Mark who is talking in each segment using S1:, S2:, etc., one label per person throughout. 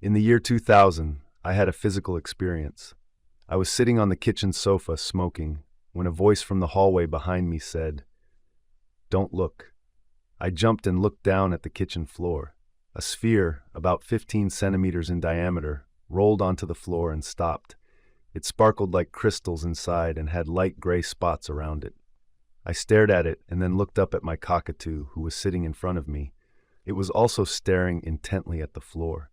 S1: In the year 2000, I had a physical experience. I was sitting on the kitchen sofa smoking when a voice from the hallway behind me said, "Don't look." I jumped and looked down at the kitchen floor. A sphere, about 15 centimeters in diameter, rolled onto the floor and stopped. It sparkled like crystals inside and had light gray spots around it. I stared at it and then looked up at my cockatoo, who was sitting in front of me. It was also staring intently at the floor.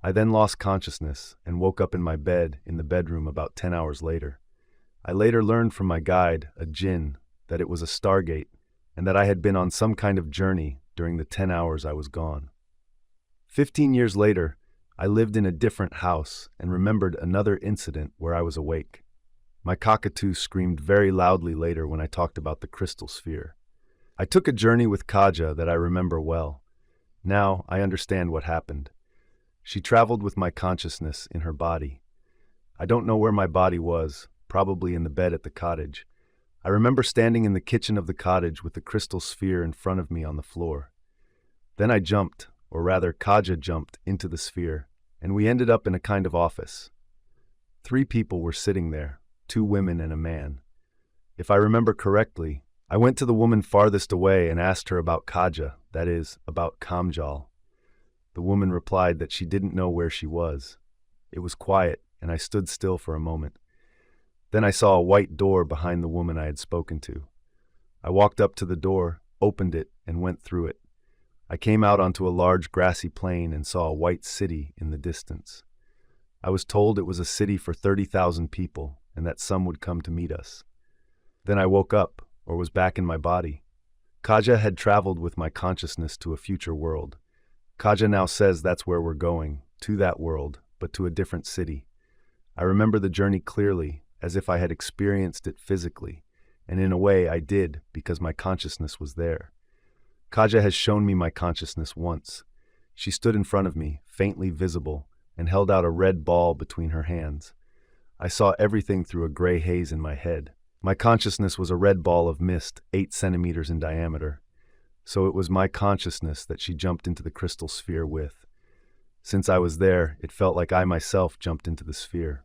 S1: I then lost consciousness and woke up in my bed in the bedroom about 10 hours later. I later learned from my guide, a jinn, that it was a stargate and that I had been on some kind of journey during the 10 hours I was gone. 15 years later, I lived in a different house and remembered another incident where I was awake. My cockatoo screamed very loudly later when I talked about the crystal sphere. I took a journey with Kaja that I remember well. Now I understand what happened. She traveled with my consciousness in her body. I don't know where my body was, probably in the bed at the cottage. I remember standing in the kitchen of the cottage with the crystal sphere in front of me on the floor. Then I jumped, or rather Kaja jumped, into the sphere, and we ended up in a kind of office. 3 people were sitting there, 2 women and a man. If I remember correctly, I went to the woman farthest away and asked her about Kaja, that is, about Kamjal. The woman replied that she didn't know where she was. It was quiet, and I stood still for a moment. Then I saw a white door behind the woman I had spoken to. I walked up to the door, opened it, and went through it. I came out onto a large grassy plain and saw a white city in the distance. I was told it was a city for 30,000 people and that some would come to meet us. Then I woke up, or was back in my body. Kaja had traveled with my consciousness to a future world. Kaja now says that's where we're going, to that world, but to a different city. I remember the journey clearly, as if I had experienced it physically, and in a way I did because my consciousness was there. Kaja has shown me my consciousness once. She stood in front of me, faintly visible, and held out a red ball between her hands. I saw everything through a gray haze in my head. My consciousness was a red ball of mist, 8 centimeters in diameter. So it was my consciousness that she jumped into the crystal sphere with. Since I was there, it felt like I myself jumped into the sphere.